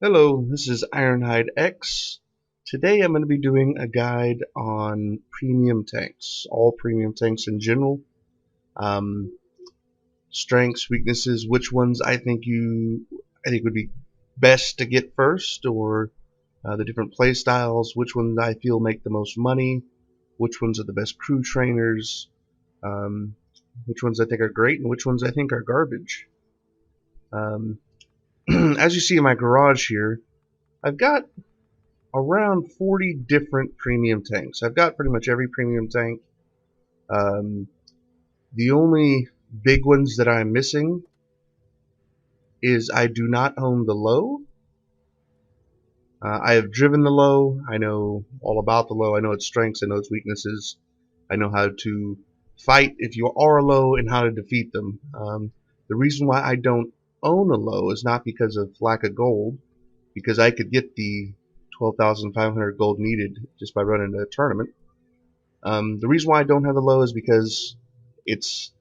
Hello, this is Ironhide X. Today I'm going to be doing a guide on premium tanks, all premium tanks in general. Um, Strengths, weaknesses, which ones I think would be best to get first, or the different play styles, which ones I feel make the most money, which ones are the best crew trainers, um, which ones I think are great, and which ones I think are garbage. Um, as you see in my garage here, I've got around 40 different premium tanks. I've got pretty much every premium tank. Um, the only big ones that I'm missing is I do not own the low. I have driven the low. I know all about the low. I know its strengths. I know its weaknesses. I know how to fight if you are a low and how to defeat them. The reason why I don't own a low is not because of lack of gold, because I could get the 12,500 gold needed just by running a tournament. The reason why I don't have the low is because it's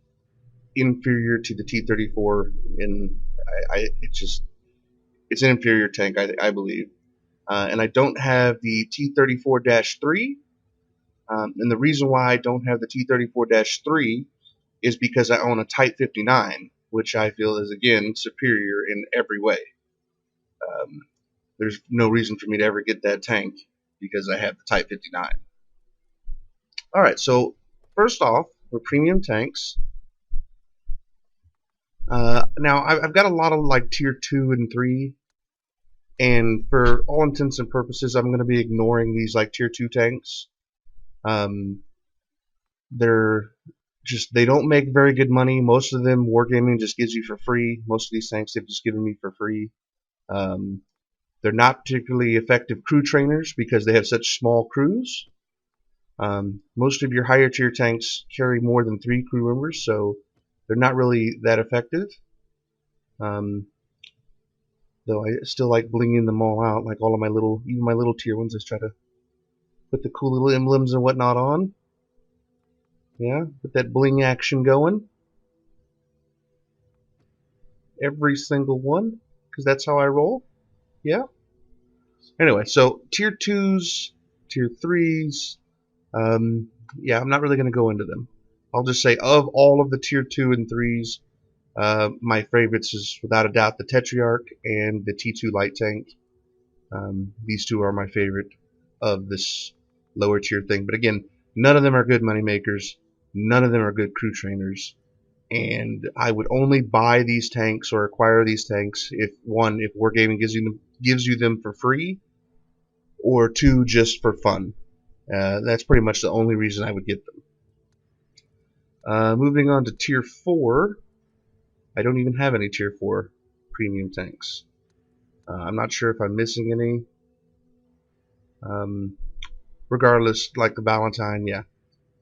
inferior to the T-34, and it's an inferior tank, I believe. And I don't have the T-34-3, and the reason why I don't have the T-34-3 is because I own a Type 59, which I feel is again superior in every way. Um, there's no reason for me to ever get that tank because I have the Type 59. All right, so first off, for premium tanks. Now I've got a lot of like tier 2 and 3, and for all intents and purposes I'm going to be ignoring these like tier 2 tanks. Um, they're they don't make very good money. Most of them Wargaming just gives you for free. Most of these tanks they've just given me for free. Um, they're not particularly effective crew trainers because they have such small crews. Most of your higher tier tanks carry more than 3 crew members, so they're not really that effective. Um, Though I still like blinging them all out, like all of even my little tier ones. Just try to put the cool little emblems and whatnot on. Yeah, put that bling action going. Every single one, because that's how I roll. Yeah. Anyway, so tier 2s, tier 3s, yeah, I'm not really going to go into them. I'll just say of all of the tier 2 and 3s, my favorites is without a doubt the Tetrarch and the T2 light tank. These two are my favorite of this lower tier thing. But again, none of them are good money makers. None of them are good crew trainers. And I would only buy these tanks or acquire these tanks if one, if Wargaming gives you them for free, or two, just for fun. That's pretty much the only reason I would get them. Moving on to tier 4, I don't even have any tier 4 premium tanks. I'm not sure if I'm missing any. Regardless, like the Valentine, yeah.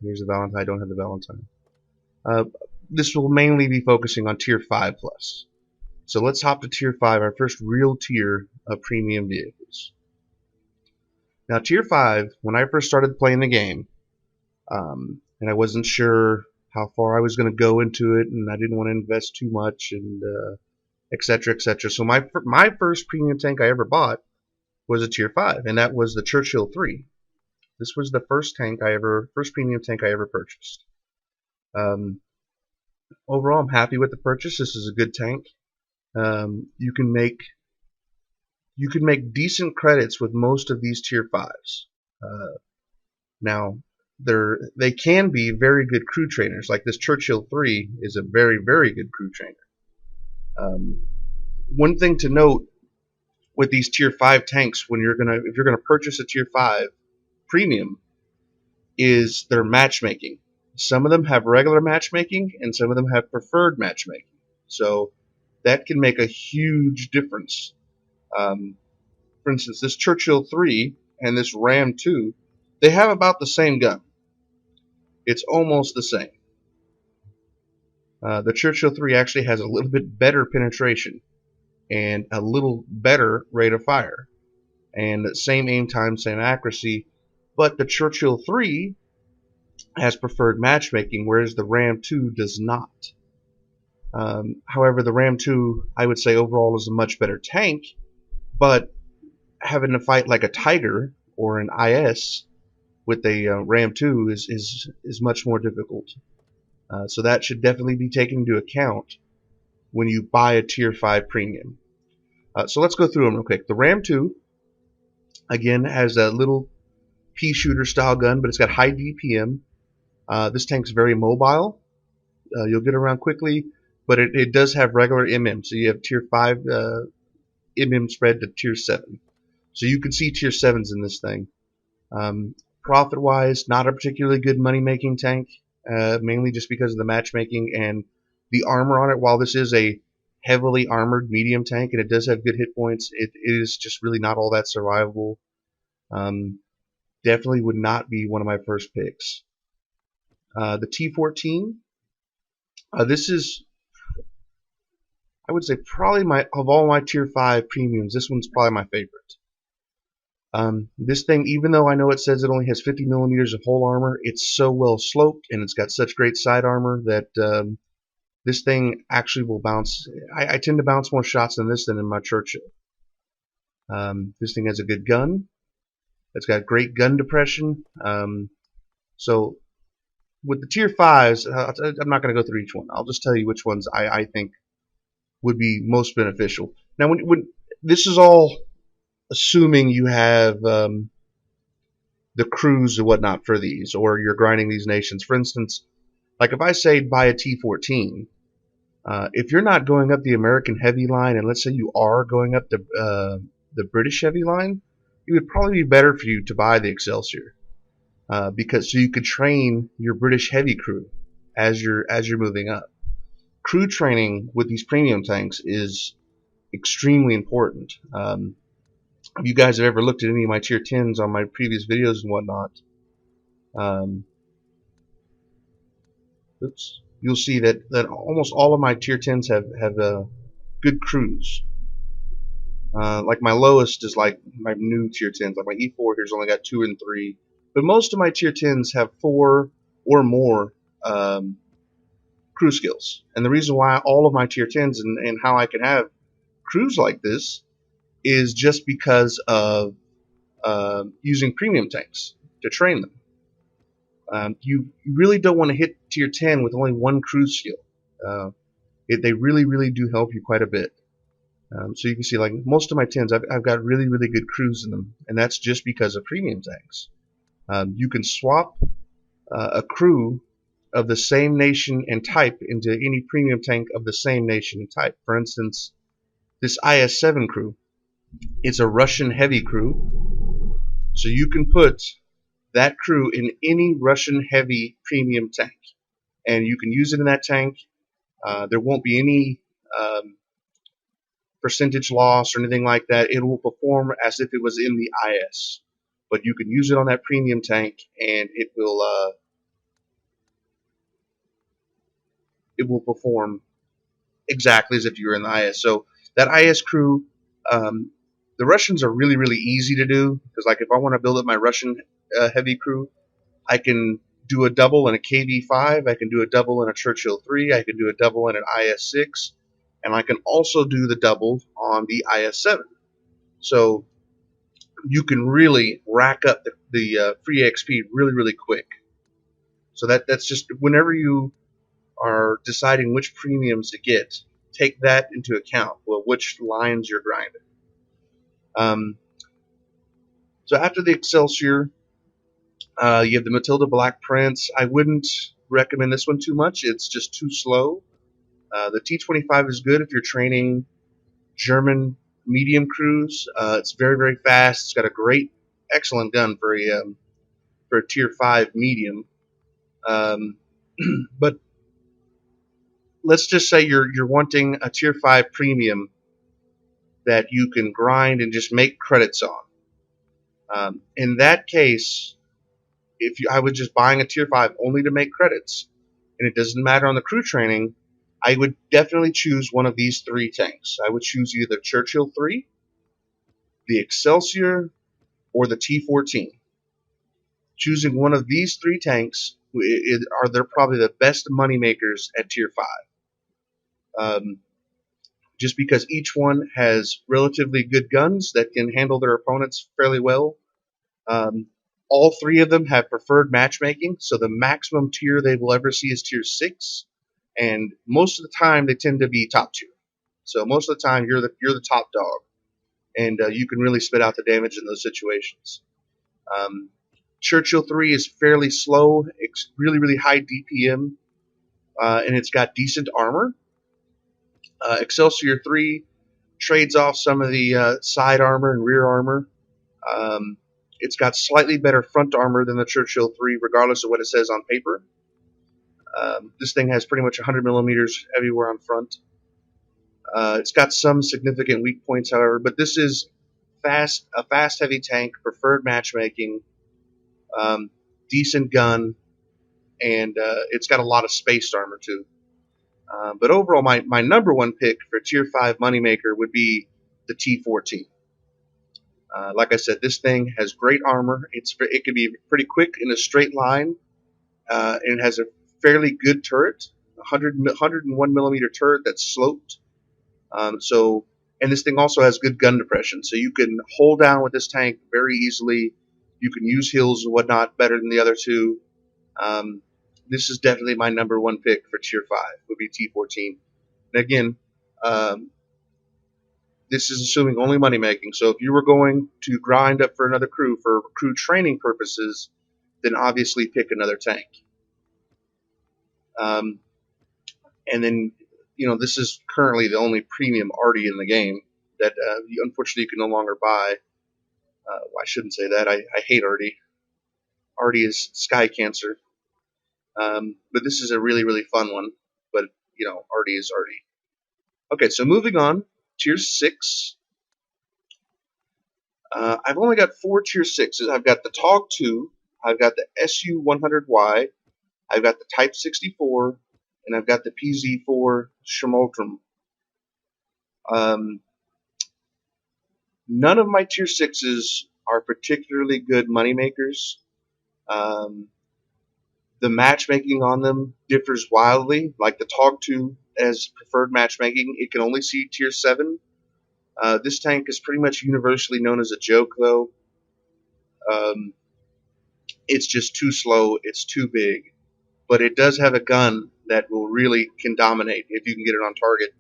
Here's the Valentine. I don't have the Valentine. Uh, this will mainly be focusing on tier 5 plus. So let's hop to tier 5, our first real tier of premium vehicles. Now, tier 5, when I first started playing the game, and I wasn't sure how far I was going to go into it, and I didn't want to invest too much, and etc. etc. So my first premium tank I ever bought was a tier 5, and that was the Churchill 3. This was the first premium tank I ever purchased. Overall, I'm happy with the purchase. This is a good tank. You can make decent credits with most of these tier 5s. Now, they can be very good crew trainers. Like this Churchill 3 is a very, very good crew trainer. One thing to note with these tier 5 tanks, if you're gonna purchase a tier 5 premium, is their matchmaking. Some of them have regular matchmaking, and some of them have preferred matchmaking. So that can make a huge difference. For instance, this Churchill 3 and this Ram 2, they have about the same gun. It's almost the same. The Churchill 3 actually has a little bit better penetration and a little better rate of fire, and same aim time, same accuracy, but the Churchill 3 has preferred matchmaking, whereas the Ram 2 does not. However, the Ram 2, I would say overall, is a much better tank, But having to fight like a Tiger or an IS with a Ram 2 is much more difficult. So that should definitely be taken into account when you buy a Tier 5 premium. So let's go through them real quick. The Ram 2, again, has a little pea shooter style gun, but it's got high DPM. This tank's very mobile. You'll get around quickly, but it does have regular MM. So you have Tier 5 MM spread to Tier 7. So you can see Tier 7s in this thing. Profit-wise, not a particularly good money-making tank, mainly just because of the matchmaking and the armor on it. While this is a heavily armored medium tank and it does have good hit points, it is just really not all that survivable. Definitely would not be one of my first picks. The T14, this is, I would say, probably of all my Tier 5 premiums, this one's probably my favorite. This thing, even though I know it says it only has 50 millimeters of hull armor, it's so well sloped and it's got such great side armor that this thing actually will bounce. I tend to bounce more shots in this than in my Churchill. This thing has a good gun. It's got great gun depression. So with the Tier 5s, I'm not going to go through each one. I'll just tell you which ones I think would be most beneficial. Now, when this is all assuming you have the crews and whatnot for these, or you're grinding these nations. For instance, like if I say buy a T14, if you're not going up the American heavy line, and let's say you are going up the British heavy line, it would probably be better for you to buy the Excelsior, because so you could train your British heavy crew as you're moving up. Crew training with these premium tanks is extremely important. If you guys have ever looked at any of my tier 10s on my previous videos and whatnot, you'll see that almost all of my tier 10s have good crews. Like my lowest is like my new tier 10s. Like my E4 here's only got 2 and 3, but most of my tier 10s have 4 or more crew skills. And the reason why all of my tier 10s and how I can have crews like this is just because of using premium tanks to train them. You really don't want to hit tier 10 with only one crew skill. They really do help you quite a bit. So you can see, like most of my 10s, I've got really good crews in them, and that's just because of premium tanks. You can swap a crew of the same nation and type into any premium tank of the same nation and type. For instance, this IS-7 crew, it's a Russian heavy crew, so you can put that crew in any Russian heavy premium tank, and you can use it in that tank. There won't be any percentage loss or anything like that. It will perform as if it was in the IS, but you can use it on that premium tank, and it will perform exactly as if you were in the IS. So that IS crew, the Russians are really easy to do, because like if I want to build up my Russian heavy crew, I can do a double in a KV5, I can do a double in a Churchill 3, I can do a double in an IS-6, and I can also do the double on the IS-7. So you can really rack up the free XP really quick. So that's just whenever you are deciding which premiums to get, take that into account. Well, which lines you're grinding. So after the Excelsior, you have the Matilda Black Prince. I wouldn't recommend this one too much. It's just too slow. The T25 is good if you're training German medium crews. It's very fast. It's got a excellent gun for a tier 5 medium. But let's just say you're wanting a tier 5 premium that you can grind and just make credits on. In that case, I was just buying a tier 5 only to make credits, and it doesn't matter on the crew training, I would definitely choose one of these 3 tanks. I would choose either Churchill 3, the Excelsior, or the T14. Choosing one of these 3 tanks they're probably the best money makers at tier 5. just because each one has relatively good guns that can handle their opponents fairly well. Um, all three of them have preferred matchmaking, so the maximum tier they will ever see is tier 6, and most of the time they tend to be top tier. So most of the time you're the top dog, and you can really spit out the damage in those situations. Um, Churchill 3 is fairly slow. It's really high DPM, and it's got decent armor. Excelsior 3 trades off some of the side armor and rear armor. Um, it's got slightly better front armor than the Churchill 3, regardless of what it says on paper. This thing has pretty much 100 millimeters everywhere on front. It's got some significant weak points, however, but this is a fast, heavy tank, preferred matchmaking, decent gun, and it's got a lot of spaced armor too. But overall, my number one pick for Tier 5 moneymaker would be the T14. Like I said, this thing has great armor. It can be pretty quick in a straight line, and it has a fairly good turret, 101 millimeter turret that's sloped. And this thing also has good gun depression, so you can hold down with this tank very easily. You can use hills and whatnot better than the other two. This is definitely my number one pick for Tier 5, would be T14. And again, this is assuming only money making. So if you were going to grind up for another crew for crew training purposes, then obviously pick another tank. And then, this is currently the only premium arty in the game that unfortunately you can no longer buy. Well, I shouldn't say that. I hate arty. Arty is sky cancer. But this is a really fun one. But, arty is arty. Okay, so moving on. Tier 6. I've only got 4 Tier 6s. I've got the TOG 2. I've got the SU-100Y. I've got the Type 64. And I've got the Pz.Kpfw Schmoltrum. None of my Tier 6s are particularly good moneymakers. The matchmaking on them differs wildly. Like the TOG 2 as preferred matchmaking, it can only see Tier 7. This tank is pretty much universally known as a joke, though. It's just too slow. It's too big. But it does have a gun that will really can dominate if you can get it on target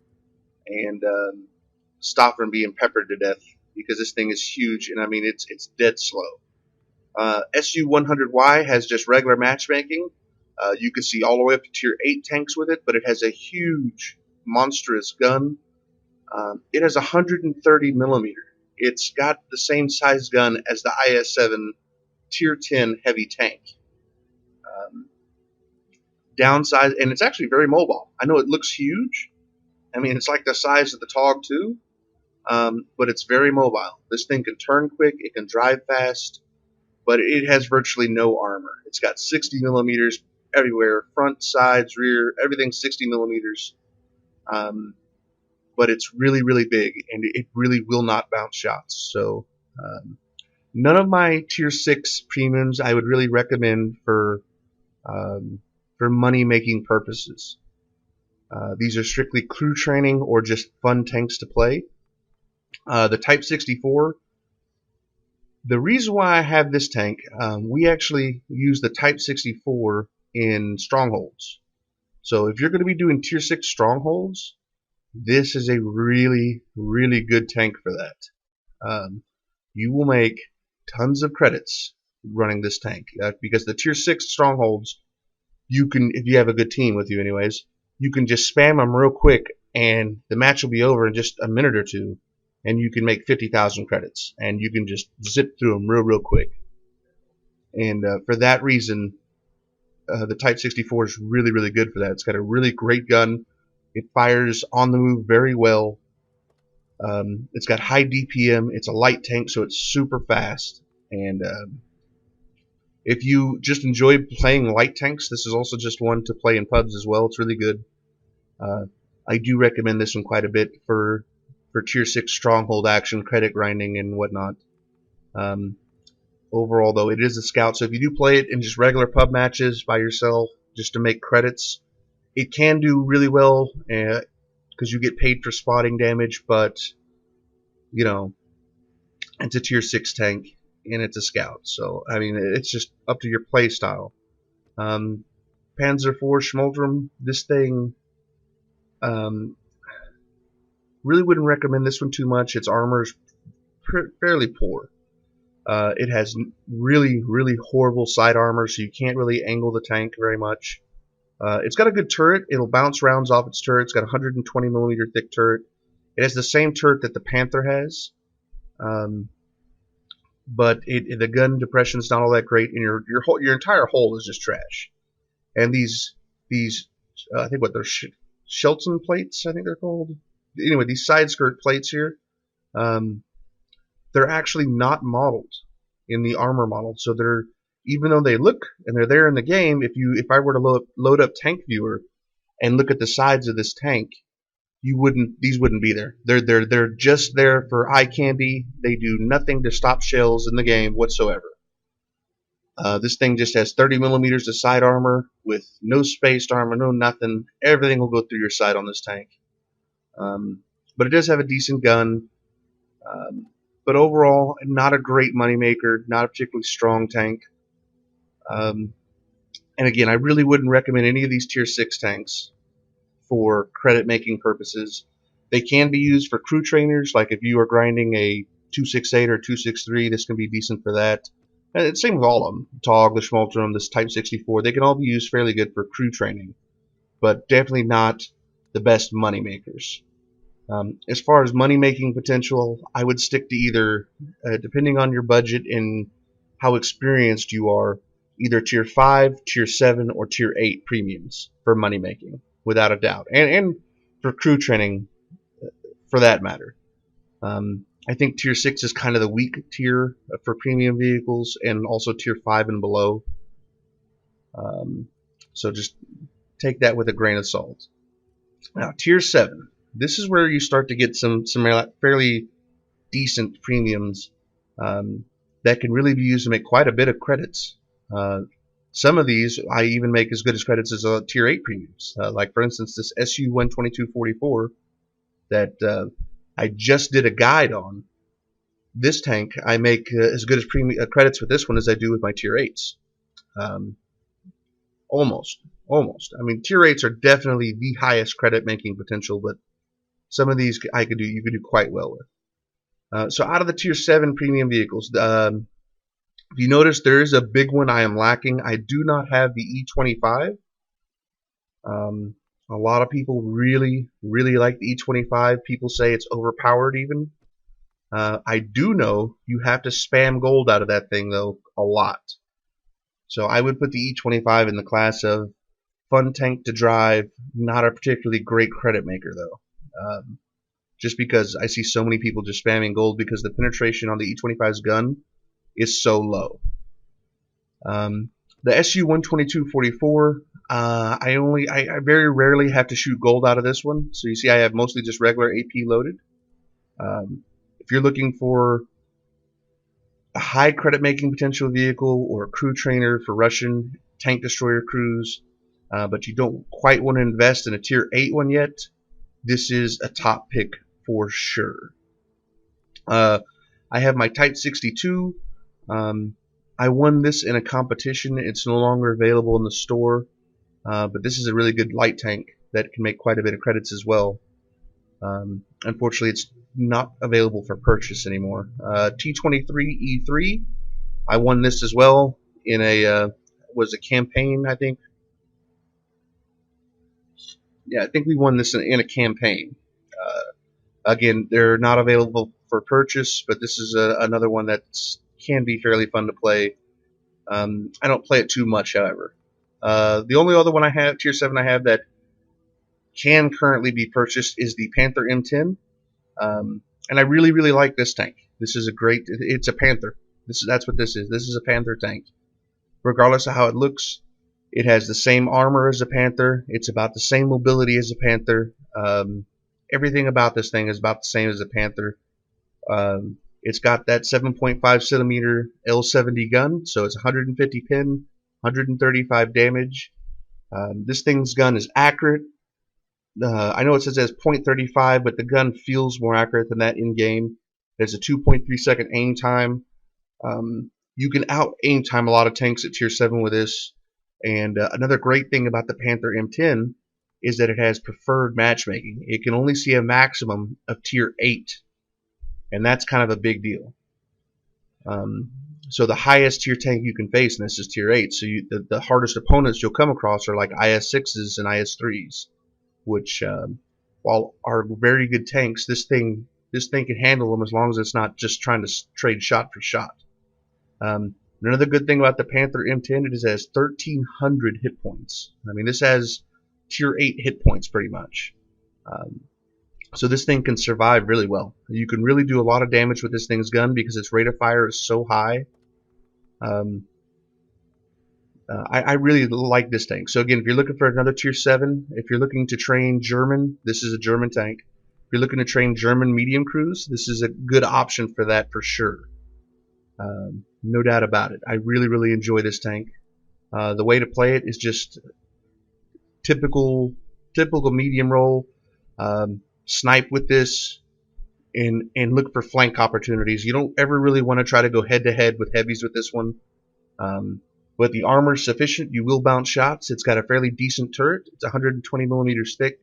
and stop from being peppered to death, because this thing is huge, and I mean it's dead slow. SU-100Y has just regular matchmaking. You can see all the way up to Tier 8 tanks with it, but it has a huge, monstrous gun. It has 130 millimeter. It's got the same size gun as the IS-7 Tier 10 heavy tank. Downside, and it's actually very mobile. I know it looks huge. I mean, it's like the size of the TOG 2, but it's very mobile. This thing can turn quick, it can drive fast, but it has virtually no armor. It's got 60 millimeters everywhere, front, sides, rear, everything 60 millimeters. But it's really big, and it really will not bounce shots. So none of my Tier 6 premiums I would really recommend for money-making purposes. These are strictly crew training or just fun tanks to play. The Type 64, the reason why I have this tank, we actually use the Type 64 in strongholds. So if you're going to be doing Tier 6 strongholds, this is a really good tank for that. You will make tons of credits running this tank, because the Tier 6 strongholds, you can, if you have a good team with you anyways, you can just spam them real quick and the match will be over in just a minute or two, and you can make 50,000 credits, and you can just zip through them real quick. And for that reason, the Type 64 is really good for that. It's got a really great gun. It fires on the move very well. It's got high DPM. It's a light tank, so it's super fast. And if you just enjoy playing light tanks, this is also just one to play in pubs as well. It's really good. I do recommend this one quite a bit for Tier 6 stronghold action, credit grinding, and whatnot. Overall, though, it is a scout, so if you do play it in just regular pub matches by yourself, just to make credits, it can do really well because you get paid for spotting damage, but you know, it's a tier 6 tank and it's a scout. So I mean, it's just up to your play style. Panzer IV Schmoldrum, this thing, um, really wouldn't recommend this one too much. Its armor is fairly poor. It has really, really horrible side armor, so you can't really angle the tank very much. It's got a good turret. It'll bounce rounds off its turret. It's got a 120 millimeter thick turret. It has the same turret that the Panther has, but the gun depression is not all that great, and your entire hull is just trash. And these I think what they're Shelton plates, I think they're called. Anyway, these side skirt plates here, they're actually not modeled in the armor model. So they're, even though they look and they're there in the game, if I were to load up Tank Viewer and look at the sides of this tank, these wouldn't be there. They're just there for eye candy. They do nothing to stop shells in the game whatsoever. This thing just has 30 millimeters of side armor with no spaced armor, no nothing. Everything will go through your side on this tank. But it does have a decent gun. But overall, not a great moneymaker, not a particularly strong tank. And again, I really wouldn't recommend any of these tier 6 tanks for credit making purposes. They can be used for crew trainers, like if you are grinding a 268 or 263, this can be decent for that. And it's same with all of them. TOG, the Schmaltrum, this Type 64, they can all be used fairly good for crew training, but definitely not the best money makers. As far as money making potential, I would stick to either, depending on your budget and how experienced you are, either tier 5, tier 7, or tier 8 premiums for money making, without a doubt, and for crew training for that matter. I think tier 6 is kind of the weak tier for premium vehicles, and also tier 5 and below. So just take that with a grain of salt. Now, tier 7. This is where you start to get some fairly decent premiums that can really be used to make quite a bit of credits. Some of these I even make as good as credits as tier 8 premiums. Like for instance, this SU-12244 that I just did a guide on. This tank, I make as good as credits with this one as I do with my tier 8s. Almost. I mean, tier 8s are definitely the highest credit making potential, but some of these you could do quite well with. So out of the tier 7 premium vehicles, if you notice, there is a big one I am lacking. I do not have the E25. A lot of people really, really like the E25. People say it's overpowered even. I do know you have to spam gold out of that thing, though, a lot. So I would put the E25 in the class of fun tank to drive, not a particularly great credit maker, though. Just because I see so many people just spamming gold because the penetration on the E25's gun is so low. The SU-12244, I very rarely have to shoot gold out of this one. So you see I have mostly just regular AP loaded. If you're looking for a high credit making potential vehicle or a crew trainer for Russian tank destroyer crews, but you don't quite want to invest in a tier 8 one yet, this is a top pick for sure. I have my Type 62. I won this in a competition. It's no longer available in the store, but this is a really good light tank that can make quite a bit of credits as well. Unfortunately, it's not available for purchase anymore. T23E3, I won this as well in a campaign, I think. Yeah, I think we won this in a campaign. Again, they're not available for purchase, but this is another one that can be fairly fun to play. I don't play it too much, however. The only other one I have, tier 7 I have that can currently be purchased is the Panther M10. And I really, really like this tank. This is it's a Panther. That's what this is. This is a Panther tank. Regardless of how it looks, it has the same armor as a Panther. It's about the same mobility as a Panther. Everything about this thing is about the same as a Panther. It's got that 7.5 centimeter L70 gun, so it's 150 pin, 135 damage. This thing's gun is accurate. I know it says it has .35, but the gun feels more accurate than that in game. There's a 2.3-second aim time. You can out aim time a lot of tanks at tier 7 with this. And another great thing about the Panther M10 is that it has preferred matchmaking. It can only see a maximum of tier 8, and that's kind of a big deal. So the highest tier tank you can face, and this is tier 8, so the hardest opponents you'll come across are like IS-6s and IS-3s, which while are very good tanks, this thing can handle them as long as it's not just trying to trade shot for shot. Another good thing about the Panther M10 is it has 1,300 hit points. I mean, this has tier 8 hit points pretty much. So this thing can survive really well. You can really do a lot of damage with this thing's gun because its rate of fire is so high. I really like this tank. So again, if you're looking for another tier 7, if you're looking to train German, this is a German tank. If you're looking to train German medium crews, this is a good option for that for sure. No doubt about it. I really enjoy this tank. The way to play it is just typical medium roll. Snipe with this and look for flank opportunities. You don't ever really want to try to go head to head with heavies with this one. But the armor is sufficient. You will bounce shots. It's got a fairly decent turret. It's 120 millimeters thick,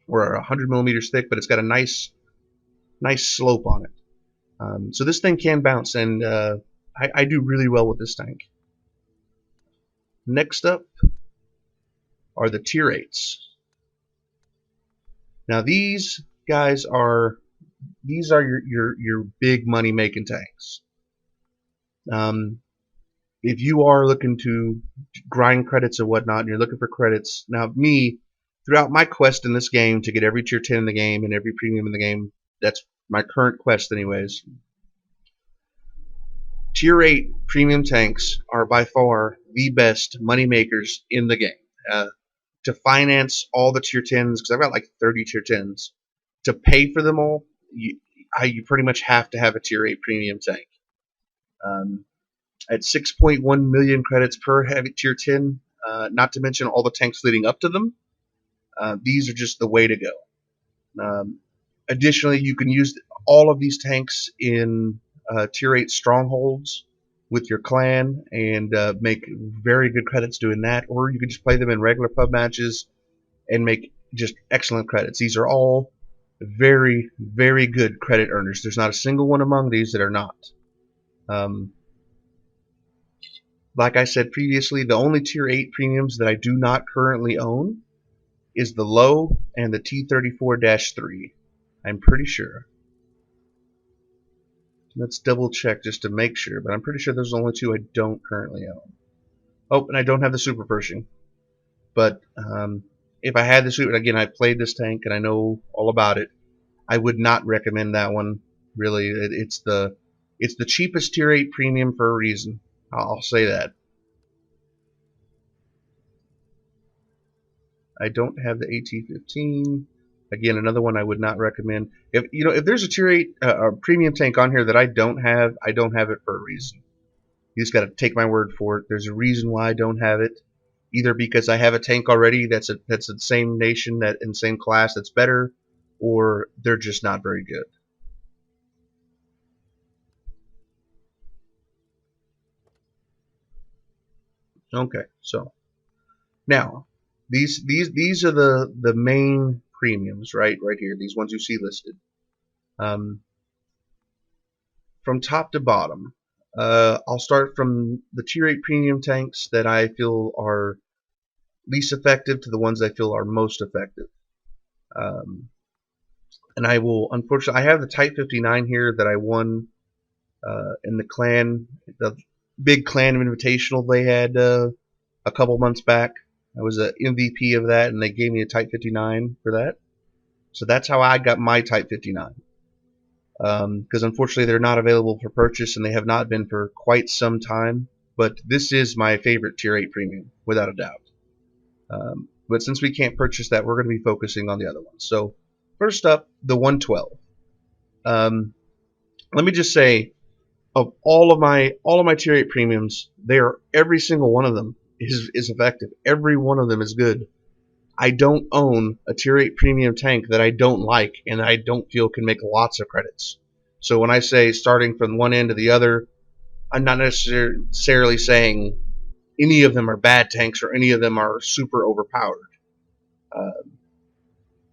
or 100 millimeters thick, but it's got a nice slope on it. So this thing can bounce, and I do really well with this tank. Next up are the tier 8s. Now these guys are your big money making tanks. If you are looking to grind credits or whatnot, and you're looking for credits, now me, throughout my quest in this game to get every tier 10 in the game and every premium in the game, that's my current quest anyways. Tier 8 premium tanks are by far the best money makers in the game. To finance all the tier 10s, because I've got like 30 tier 10s, to pay for them all, you pretty much have to have a tier 8 premium tank. At 6.1 million credits per heavy tier 10, not to mention all the tanks leading up to them, these are just the way to go. Additionally, you can use all of these tanks in tier 8 strongholds with your clan and make very good credits doing that, or you can just play them in regular pub matches and make just excellent credits. These are all very good credit earners. There's not a single one among these that are not. Like I said previously, the only tier 8 premiums that I do not currently own is the Low and the T-34-3. I'm pretty sure. Let's double check just to make sure, but I'm pretty sure those are the only two I don't currently own. Oh, and I don't have the Super Pershing. But if I had the Super, again, I played this tank and I know all about it, I would not recommend that one. Really, it's the cheapest tier 8 premium for a reason. I'll say that. I don't have the AT-15. Again, another one I would not recommend. If there's a tier 8 premium tank on here that I don't have it for a reason. You just got to take my word for it. There's a reason why I don't have it. Either because I have a tank already that's the same nation, that in the same class, that's better, or they're just not very good. Okay, so now these are the main premiums, right here. These ones you see listed. From top to bottom, I'll start from the tier 8 premium tanks that I feel are least effective to the ones I feel are most effective. And I will, unfortunately, I have the Type 59 here that I won in the big clan invitational they had a couple months back. I was an MVP of that, and they gave me a Type 59 for that. So that's how I got my Type 59. Because unfortunately they're not available for purchase, and they have not been for quite some time. But this is my favorite tier 8 premium, without a doubt. But since we can't purchase that, we're going to be focusing on the other ones. So first up, the 112. Let me just say, of all of my tier 8 premiums, every single one of them is effective. Every one of them is good. I don't own a tier 8 premium tank that I don't like and that I don't feel can make lots of credits. So when I say starting from one end to the other, I'm not necessarily saying any of them are bad tanks or any of them are super overpowered. Uh,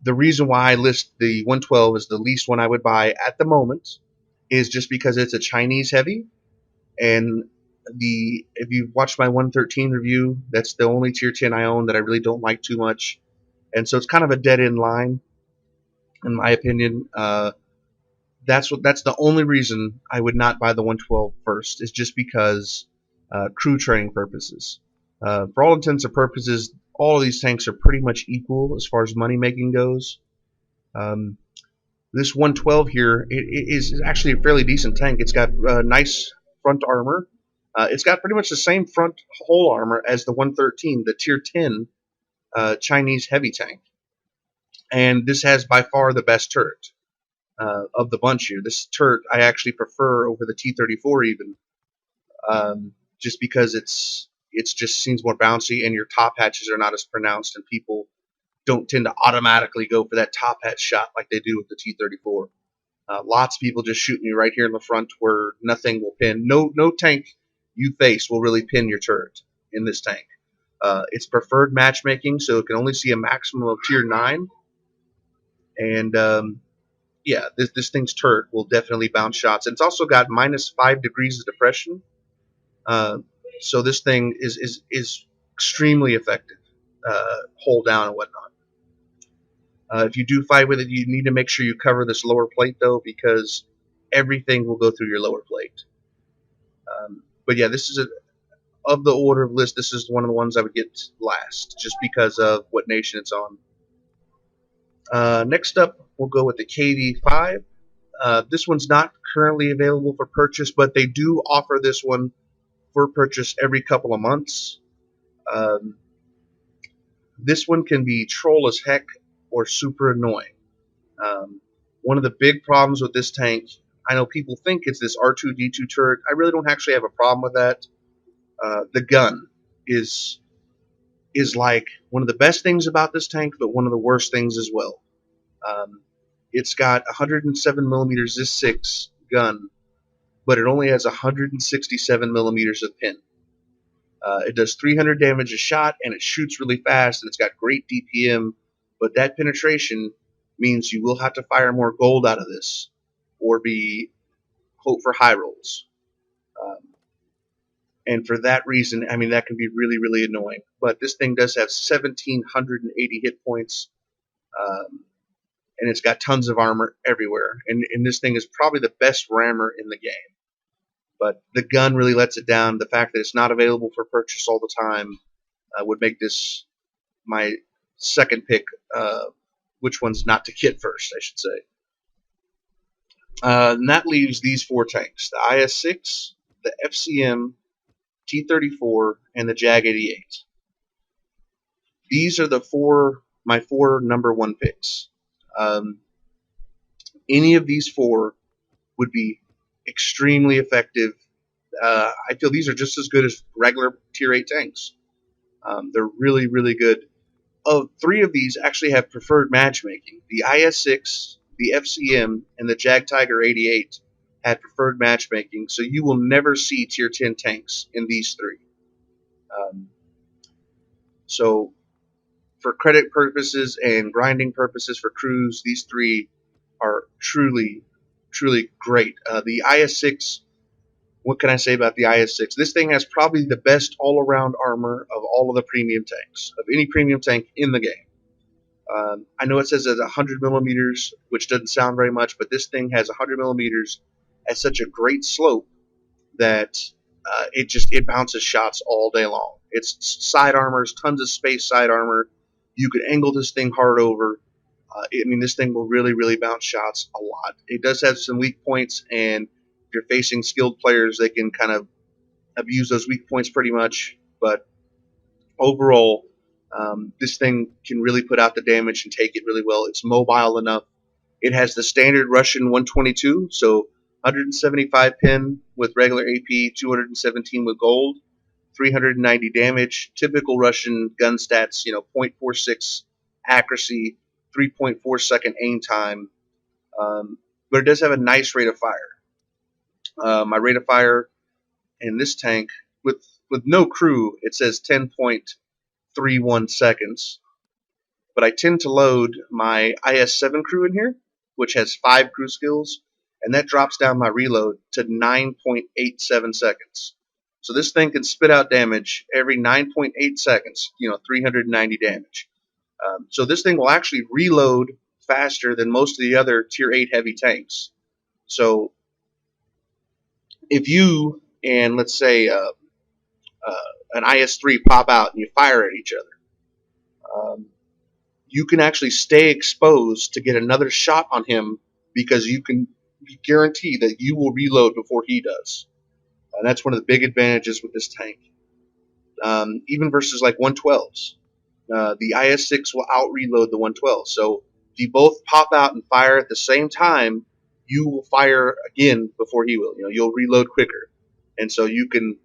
the reason why I list the 112 as the least one I would buy at the moment is just because it's a Chinese heavy, and if you've watched my 113 review, that's the only tier 10 I own that I really don't like too much, and so it's kind of a dead end line in my opinion. That's the only reason I would not buy the 112 first, is just because crew training purposes. For all intents and purposes, all of these tanks are pretty much equal as far as money making goes. Um, this 112 here, it is actually a fairly decent tank. It's got nice front armor. It's got pretty much the same front hull armor as the 113, the tier 10 Chinese heavy tank. And this has by far the best turret of the bunch here. This turret I actually prefer over the T-34 even, just because it's just seems more bouncy and your top hatches are not as pronounced, and people don't tend to automatically go for that top hatch shot like they do with the T-34. Lots of people just shoot me right here in the front where nothing will pin. No tank you face will really pin your turret in this tank. It's preferred matchmaking, so it can only see a maximum of tier 9. And yeah, this thing's turret will definitely bounce shots. And it's also got -5 degrees of depression. Uh, so this thing is extremely effective, hold down and whatnot. If you do fight with it, you need to make sure you cover this lower plate though, because everything will go through your lower plate. But yeah, this is of the order of list. This is one of the ones I would get last, just because of what nation it's on. Next up, we'll go with the KV5. This one's not currently available for purchase, but they do offer this one for purchase every couple of months. Um, this one can be troll as heck or super annoying. One of the big problems with this tank, I know people think it's this R2-D2 turret. I really don't actually have a problem with that. The gun is like one of the best things about this tank, but one of the worst things as well. Um, it's got 107 millimeters ZIS-6 gun, but it only has 167 millimeters of pin. It does 300 damage a shot, and it shoots really fast, and it's got great DPM, but that penetration means you will have to fire more gold out of this, or hope for high rolls. Um, and for that reason, I mean, that can be really, really annoying. But this thing does have 1,780 hit points, and it's got tons of armor everywhere. And this thing is probably the best rammer in the game. But the gun really lets it down. The fact that it's not available for purchase all the time would make this my second pick. Which one's not to get first, I should say. And that leaves these 4 tanks: the IS-6, the FCM, T-34, and the Jag-88. These are my 4 number 1 picks. Any of these 4 would be extremely effective. I feel these are just as good as regular tier 8 tanks. They're really, really good. 3 of these actually have preferred matchmaking. The IS-6, the FCM, and the Jag Tiger 88 have preferred matchmaking, so you will never see tier 10 tanks in these 3. So for credit purposes and grinding purposes for crews, these 3 are truly, truly great. The IS-6, what can I say about the IS-6? This thing has probably the best all-around armor of all of the premium tanks, of any premium tank in the game. I know it says it's 100 millimeters, which doesn't sound very much, but this thing has 100 millimeters at such a great slope that it bounces shots all day long. It's side armors, tons of space side armor. You could angle this thing hard over. I mean, this thing will really, really bounce shots a lot. It does have some weak points, and if you're facing skilled players, they can kind of abuse those weak points pretty much. But overall, this thing can really put out the damage and take it really well. It's mobile enough. It has the standard Russian 122, so 175 pin with regular AP, 217 with gold, 390 damage. Typical Russian gun stats, 0.46 accuracy, 3.4 second aim time, but it does have a nice rate of fire. My rate of fire in this tank with no crew, it says 10.31 seconds, but I tend to load my IS-7 crew in here, which has 5 crew skills, and that drops down my reload to 9.87 seconds. So this thing can spit out damage every 9.8 seconds, 390 damage. So this thing will actually reload faster than most of the other Tier 8 heavy tanks. So if you and let's say an IS-3 pop out and you fire at each other, you can actually stay exposed to get another shot on him because you can guarantee that you will reload before he does. And that's one of the big advantages with this tank. Even versus like 112s, the IS-6 will out-reload the 112. So if you both pop out and fire at the same time, you will fire again before he will. You'll reload quicker. And so you can,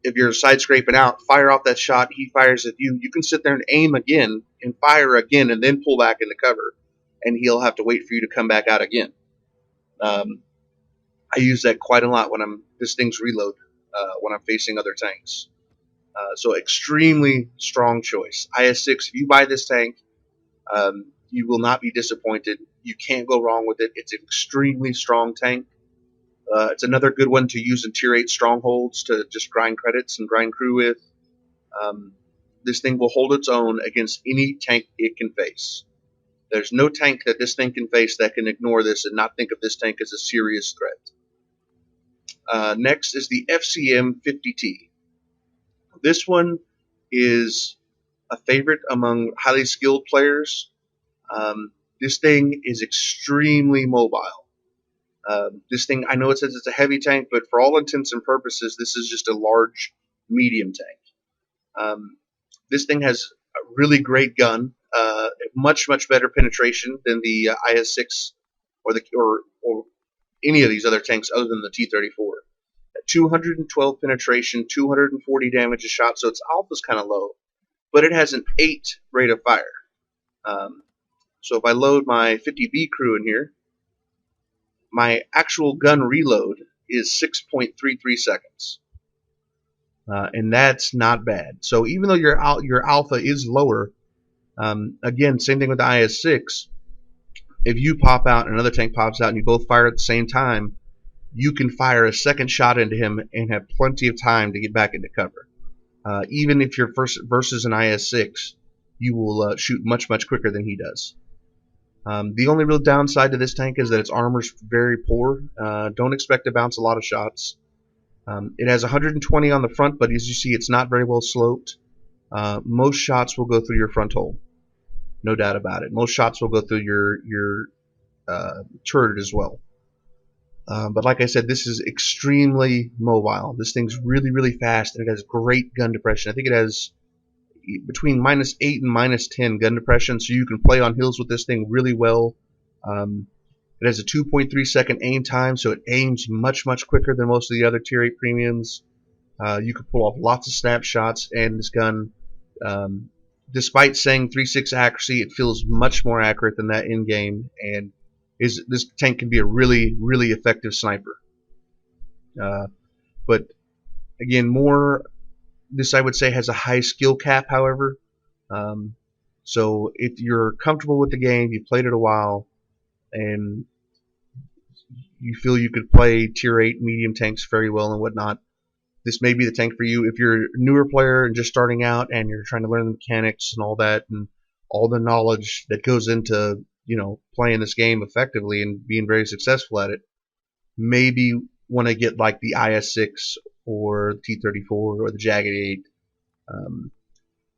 if you're side scraping out, fire off that shot, he fires at you. You can sit there and aim again and fire again and then pull back into cover. And he'll have to wait for you to come back out again. I use that quite a lot when this thing's reload when I'm facing other tanks. So extremely strong choice. IS-6, if you buy this tank, you will not be disappointed. You can't go wrong with it. It's an extremely strong tank. It's another good one to use in Tier 8 strongholds to just grind credits and grind crew with. This thing will hold its own against any tank it can face. There's no tank that this thing can face that can ignore this and not think of this tank as a serious threat. Next is the FCM-50T. This one is a favorite among highly skilled players. This thing is extremely mobile. This thing, I know it says it's a heavy tank, but for all intents and purposes, this is just a large, medium tank. This thing has a really great gun, much better penetration than the IS-6 or any of these other tanks other than the T-34. 212 penetration, 240 damage a shot, so its alpha's kind of low, but it has an 8 rate of fire. So if I load my 50B crew in here, my actual gun reload is 6.33 seconds. And that's not bad. So even though your alpha is lower, again, same thing with the IS-6, if you pop out and another tank pops out and you both fire at the same time, you can fire a second shot into him and have plenty of time to get back into cover. Even if you're versus an IS-6, you will shoot much quicker than he does. The only real downside to this tank is that its armor's very poor. Don't expect to bounce a lot of shots. It has 120 on the front, but as you see, it's not very well sloped. Most shots will go through your front hole. No doubt about it. Most shots will go through your turret as well. But like I said, this is extremely mobile. This thing's really fast, and it has great gun depression. I think it has between -8 and -10 gun depression, so you can play on hills with this thing really well. It has a 2.3 second aim time, so it aims much quicker than most of the other Tier 8 premiums. You can pull off lots of snapshots, and this gun, despite saying 3.6 accuracy, it feels much more accurate than that in game, and this tank can be a really effective sniper. But again, this I would say has a high skill cap, however. So if you're comfortable with the game, you've played it a while, and you feel you could play Tier 8 medium tanks very well and whatnot, this may be the tank for you. If you're a newer player and just starting out and you're trying to learn the mechanics and all that and all the knowledge that goes into playing this game effectively and being very successful at it, maybe want to get like the IS-6 or T-34 or the Jagged 8.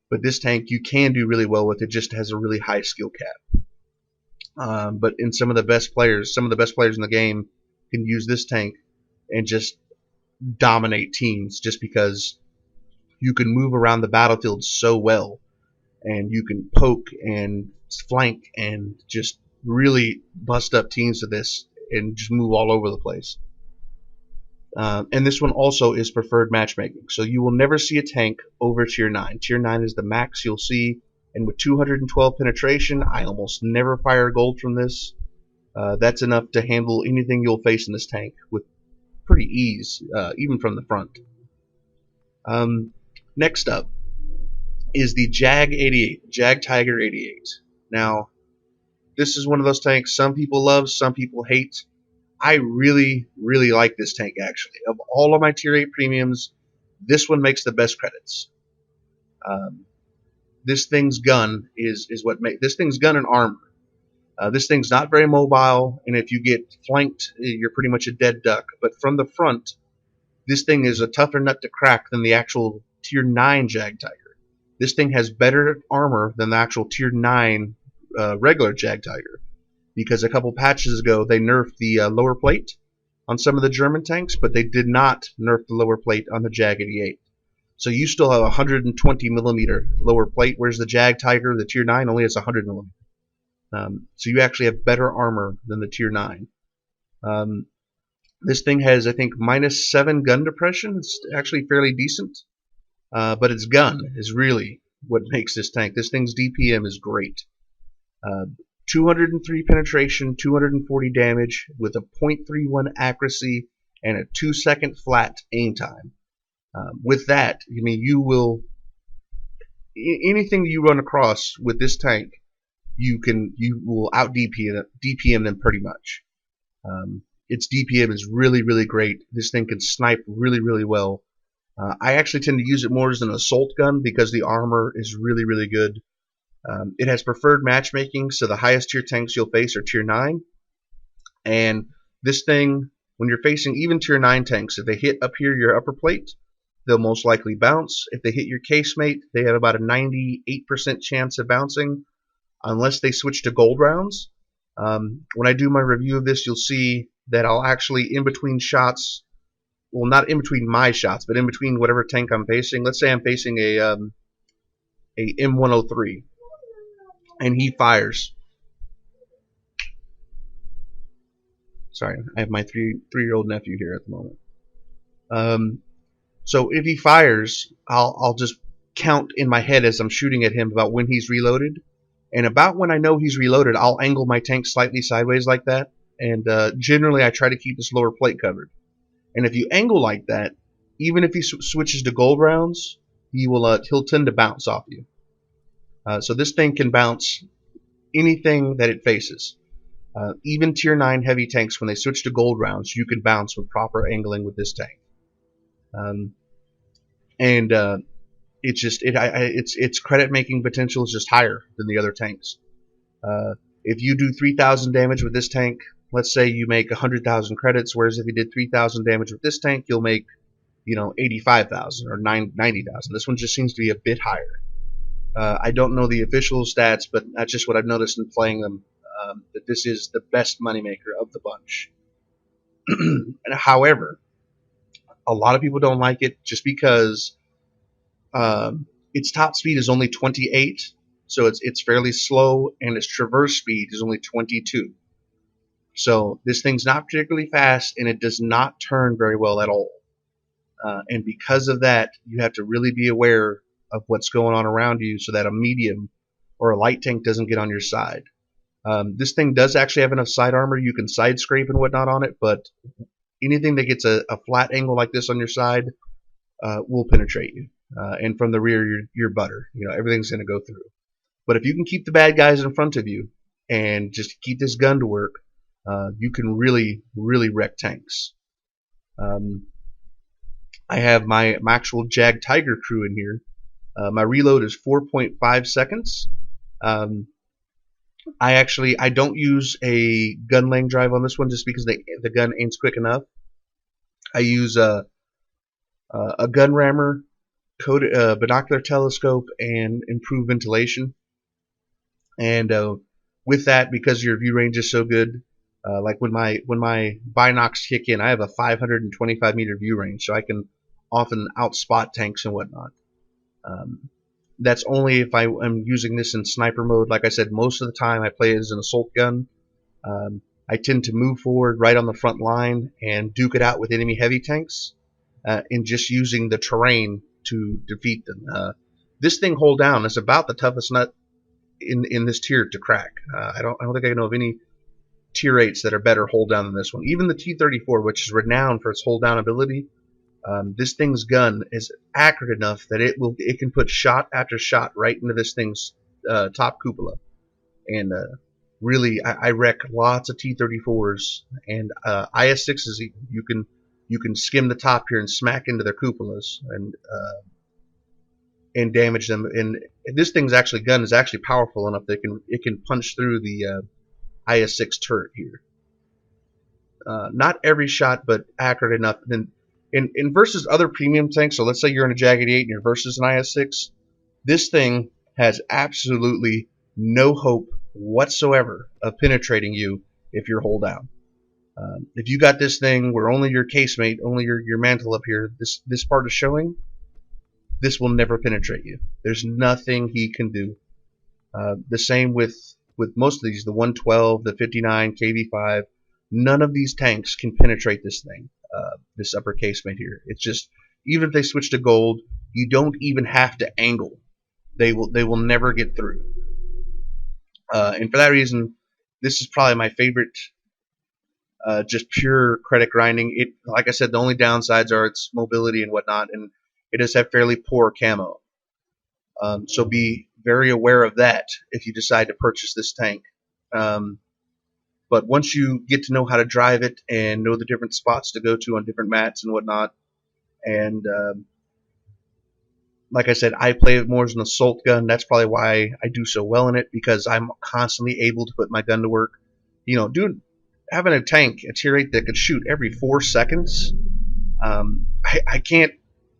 But this tank you can do really well with. It just has a really high skill cap. But in some of the best players in the game can use this tank and just dominate teams, just because you can move around the battlefield so well, and you can poke and flank and just really bust up teams with this and just move all over the place. And this one also is preferred matchmaking, so you will never see a tank over Tier 9. Tier 9 is the max you'll see. And with 212 penetration, I almost never fire gold from this. That's enough to handle anything you'll face in this tank with pretty ease, even from the front. Next up is the Jag 88, Jag Tiger 88. Now, this is one of those tanks some people love, some people hate. I really, really like this tank, actually. Of all of my Tier 8 premiums, this one makes the best credits. This thing's gun is what makes this thing's gun and armor. This thing's not very mobile, and if you get flanked, you're pretty much a dead duck. But from the front, this thing is a tougher nut to crack than the actual Tier 9 Jag Tiger. This thing has better armor than the actual Tier 9 regular Jag Tiger, because a couple patches ago they nerfed the lower plate on some of the German tanks, but they did not nerf the lower plate on the Jag 88. So you still have a 120 millimeter lower plate, whereas the Jag Tiger, the Tier 9, only has 100 millimeter. So you actually have better armor than the Tier 9. This thing has, I think, -7 gun depression. It's actually fairly decent. But its gun is really what makes this tank. This thing's DPM is great. 203 penetration, 240 damage with a .31 accuracy and a 2-second flat aim time. With that, I mean, you will anything you run across with this tank, you will out DPM them pretty much. Its DPM is really, really great. This thing can snipe really, really well. I actually tend to use it more as an assault gun because the armor is really, really good. It has preferred matchmaking, so the highest tier tanks you'll face are Tier 9. And this thing, when you're facing even Tier 9 tanks, if they hit up here your upper plate, they'll most likely bounce. If they hit your casemate, they have about a 98% chance of bouncing, unless they switch to gold rounds. When I do my review of this, you'll see that I'll actually, in between shots, well, not in between my shots, but in between whatever tank I'm facing. Let's say I'm facing a M103, and he fires. Sorry, I have my three-year-old nephew here at the moment. So if he fires, I'll just count in my head as I'm shooting at him about when he's reloaded, and about when I know he's reloaded, I'll angle my tank slightly sideways like that, and generally I try to keep this lower plate covered. And if you angle like that, even if he switches to gold rounds, he'll tend to bounce off you. So this thing can bounce anything that it faces. Even Tier 9 heavy tanks, when they switch to gold rounds, you can bounce with proper angling with this tank. Its credit making potential is just higher than the other tanks. If you do 3,000 damage with this tank, let's say you make 100,000 credits, whereas if you did 3,000 damage with this tank, you'll make 85,000 or 90,000. This one just seems to be a bit higher. I don't know the official stats, but that's just what I've noticed in playing them, that this is the best moneymaker of the bunch. However, a lot of people don't like it just because its top speed is only 28, so it's fairly slow, and its traverse speed is only 22. So this thing's not particularly fast, and it does not turn very well at all. And because of that, you have to really be aware of what's going on around you so that a medium or a light tank doesn't get on your side. This thing does actually have enough side armor. You can side scrape and whatnot on it, but anything that gets a flat angle like this on your side will penetrate you. And from the rear, you're butter. Everything's going to go through. But if you can keep the bad guys in front of you and just keep this gun to work, you can really, really wreck tanks. I have my actual Jag Tiger crew in here. My reload is 4.5 seconds. I don't use a gun lane drive on this one just because the gun aims quick enough. I use a gun rammer, binocular telescope, and improved ventilation. And with that, because your view range is so good, like when my binocs kick in, I have a 525 meter view range, so I can often outspot tanks and whatnot. That's only if I am using this in sniper mode. Like I said, most of the time I play it as an assault gun. I tend to move forward right on the front line and duke it out with enemy heavy tanks, and just using the terrain to defeat them. This thing hold down is about the toughest nut in this tier to crack. I don't think I know of any tier 8s that are better hold down than this one. Even the T-34, which is renowned for its hold down ability, this thing's gun is accurate enough that it can put shot after shot right into this thing's top cupola. And really, I wreck lots of T-34s and IS-6s. You can skim the top here and smack into their cupolas and damage them. And this thing's gun is actually powerful enough that it can punch through the IS-6 turret here. Not every shot, but accurate enough. Then in versus other premium tanks, so let's say you're in a Jag 88 and you're versus an IS-6, this thing has absolutely no hope whatsoever of penetrating you if you're hull down. If you got this thing where only your casemate, only your mantle up here, this part is showing, this will never penetrate you. There's nothing he can do. The same with most of these, the 112, the 59, KV5. None of these tanks can penetrate this thing, this upper casemate here. It's just, even if they switch to gold, you don't even have to angle. They will never get through. And for that reason, this is probably my favorite. Just pure credit grinding. It, like I said, the only downsides are its mobility and whatnot, and it does have fairly poor camo. So be very aware of that if you decide to purchase this tank. But once you get to know how to drive it and know the different spots to go to on different mats and whatnot, and like I said, I play it more as an assault gun. That's probably why I do so well in it, because I'm constantly able to put my gun to work. You know, having a tank, a tier 8 that could shoot every 4 seconds, I can't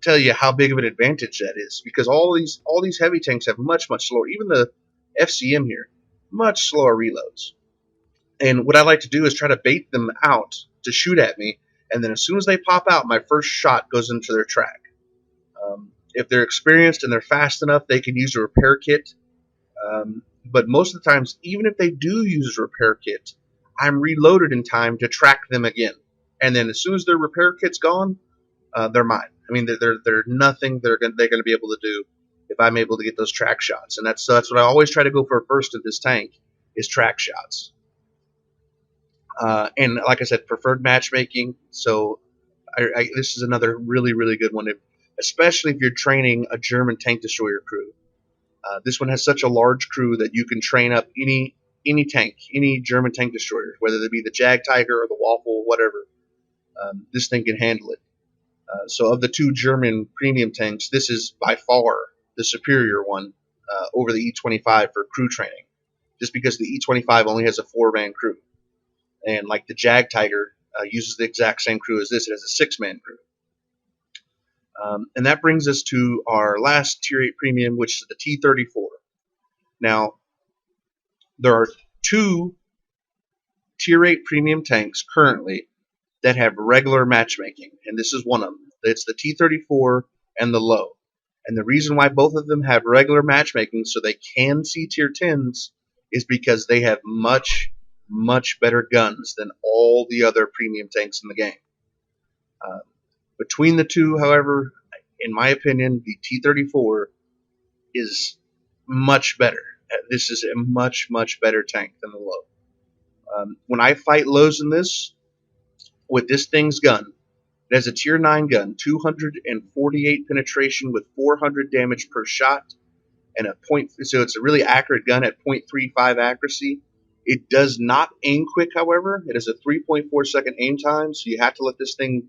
tell you how big of an advantage that is, because all these heavy tanks have much slower. Even the FCM here, much slower reloads. And what I like to do is try to bait them out to shoot at me, and then as soon as they pop out, my first shot goes into their track. If they're experienced and they're fast enough, they can use a repair kit. But most of the times, even if they do use a repair kit, I'm reloaded in time to track them again. And then as soon as their repair kit's gone, they're mine. I mean, they're nothing they're going to be able to do if I'm able to get those track shots. And that's what I always try to go for first in this tank, is track shots. And like I said, preferred matchmaking. So this is another really good one, especially if you're training a German tank destroyer crew. This one has such a large crew that you can train up any tank, any German tank destroyer, whether they be the Jag Tiger or the Waffle, whatever. This thing can handle it. So of the 2 German premium tanks, this is by far the superior one over the E25 for crew training, just because the E25 only has a 4-man crew. And like the Jag Tiger uses the exact same crew as this. It has a 6-man crew. And that brings us to our last Tier 8 premium, which is the T-34. Now, there are 2 Tier 8 premium tanks currently that have regular matchmaking, and this is one of them. It's the T-34 and the Low. And the reason why both of them have regular matchmaking so they can see Tier 10s is because they have much better guns than all the other premium tanks in the game. Between the 2, however, in my opinion, the T-34 is much better. This is a much better tank than the Low. When I fight lows in this, with this thing's gun, it has a Tier 9 gun, 248 penetration with 400 damage per shot, and so it's a really accurate gun at 0.35 accuracy. It does not aim quick, however. It has a 3.4 second aim time, so you have to let this thing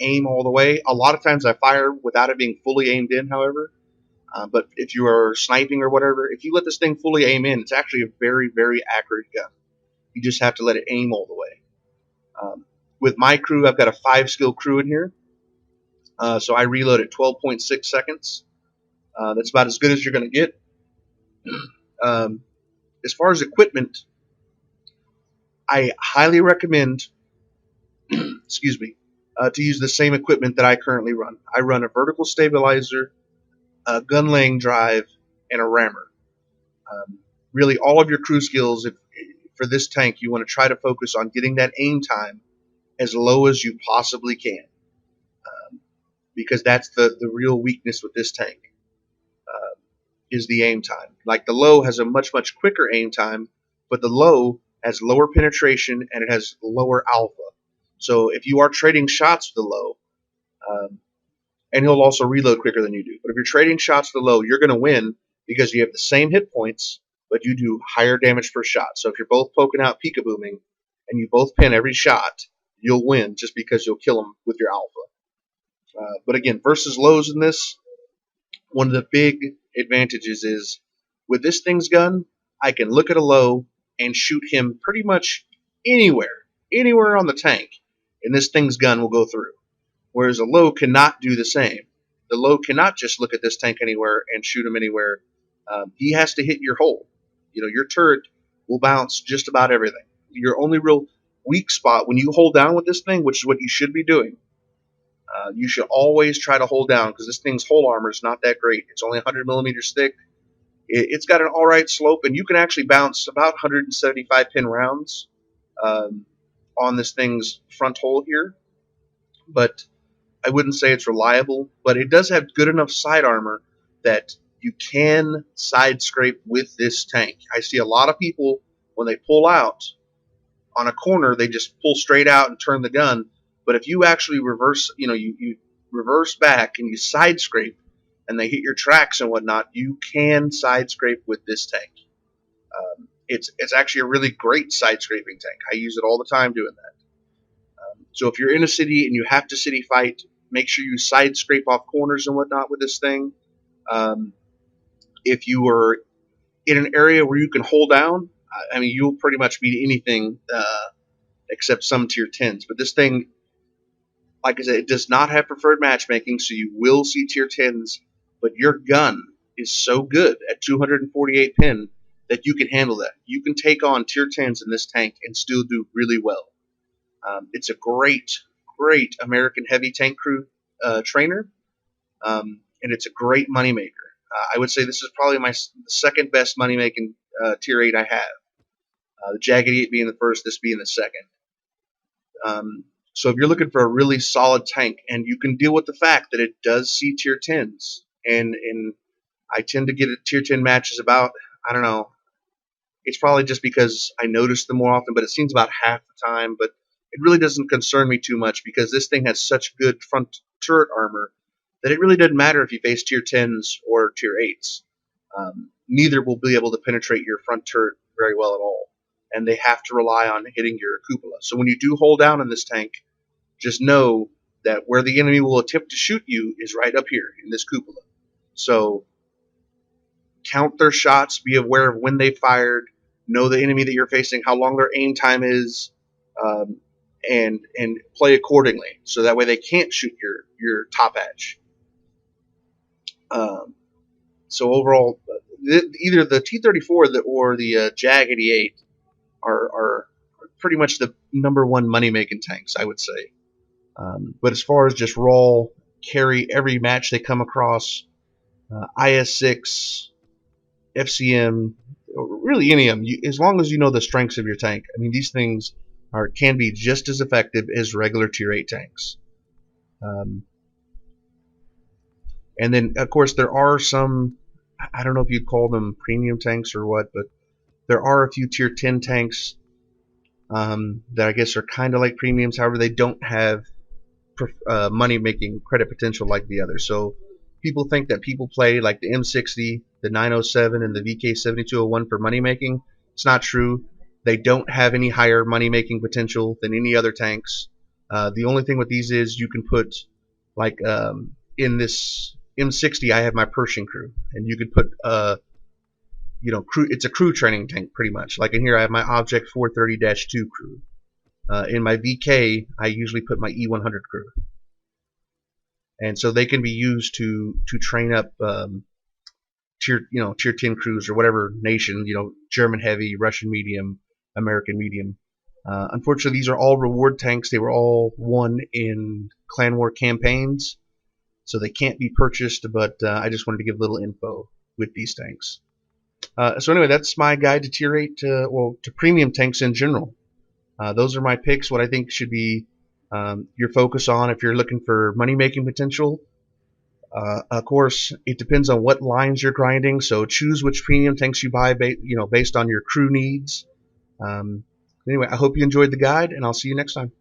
aim all the way. A lot of times I fire without it being fully aimed in, however. But if you are sniping or whatever, if you let this thing fully aim in, it's actually a very accurate gun. You just have to let it aim all the way. With my crew, I've got a 5-skill crew in here. So I reload at 12.6 seconds. That's about as good as you're going to get. As far as equipment, I highly recommend excuse me, to use the same equipment that I currently run. I run a vertical stabilizer, a gun laying drive, and a rammer. Really, all of your crew skills, for this tank, you want to try to focus on getting that aim time as low as you possibly can, because that's the real weakness with this tank. is the aim time. Like the low has a much quicker aim time, but the low has lower penetration and it has lower alpha. So if you are trading shots with the low, and he'll also reload quicker than you do. But if you're trading shots with the low, you're going to win because you have the same hit points, but you do higher damage per shot. So if you're both poking out Pz.Kpfw and you both pin every shot, you'll win just because you'll kill them with your alpha. But again, versus lows in this, one of the big advantages is with this thing's gun, I can look at a low and shoot him pretty much anywhere on the tank, and this thing's gun will go through. Whereas a low cannot do the same. The low cannot just look at this tank anywhere and shoot him anywhere. He has to hit your hole. Your turret will bounce just about everything. Your only real weak spot when you hold down with this thing, which is what you should be doing, you should always try to hold down because this thing's hull armor is not that great. It's only 100 millimeters thick. It's got an all right slope, and you can actually bounce about 175 pin rounds on this thing's front hole here. But I wouldn't say it's reliable, but it does have good enough side armor that you can side scrape with this tank. I see a lot of people, when they pull out on a corner, they just pull straight out and turn the gun. But if you actually reverse, you reverse back and you side scrape and they hit your tracks and whatnot, you can side scrape with this tank. It's actually a really great side scraping tank. I use it all the time doing that. So if you're in a city and you have to city fight, make sure you side scrape off corners and whatnot with this thing. If you are in an area where you can hold down, I mean, you'll pretty much beat anything except some tier 10s. But this thing, like I said, it does not have preferred matchmaking, so you will see tier 10s. But your gun is so good at 248 pin that you can handle that. You can take on tier 10s in this tank and still do really well. It's a great American heavy tank crew trainer, and it's a great moneymaker. I would say this is probably my second best money-making tier 8 I have. The Jagged 8 being the first, this being the second. So if you're looking for a really solid tank, and you can deal with the fact that it does see tier 10s, and I tend to get tier 10 matches about, I don't know, it's probably just because I notice them more often, but it seems about half the time. But it really doesn't concern me too much because this thing has such good front turret armor that it really doesn't matter if you face tier 10s or tier 8s. Neither will be able to penetrate your front turret very well at all, and they have to rely on hitting your cupola. So when you do hold down in this tank, just know that where the enemy will attempt to shoot you is right up here in this cupola. So count their shots, be aware of when they fired, know the enemy that you're facing, how long their aim time is, and play accordingly. So that way they can't shoot your top hatch. So overall, either the T-34 or the Jag 88 are pretty much the number one money-making tanks, I would say. But as far as just raw carry every match they come across, IS-6, FCM, really any of them, as long as you know the strengths of your tank. I mean, these things can be just as effective as regular tier 8 tanks. And then, of course, there are some, I don't know if you'd call them premium tanks or what, but there are a few tier 10 tanks that I guess are kind of like premiums. However, they don't have money-making credit potential like the others. So people think that people play like the M60, the 907, and the VK7201 for money-making. It's not true. They don't have any higher money-making potential than any other tanks. The only thing with these is you can put, like in this M60, I have my Pershing crew, and you can put crew. It's a crew training tank pretty much. Like in here, I have my Object 430-2 crew. In my VK, I usually put my E100 crew, and so they can be used to train up tier 10 crews or whatever nation, German heavy, Russian medium, American medium. Unfortunately, these are all reward tanks. They were all won in clan war campaigns, so they can't be purchased. But I just wanted to give a little info with these tanks. So anyway, that's my guide to tier 8 to premium tanks in general. Those are my picks, what I think should be your focus on if you're looking for money-making potential. Of course, it depends on what lines you're grinding, so choose which premium tanks you buy, based on your crew needs. Um, anyway, I hope you enjoyed the guide, and I'll see you next time.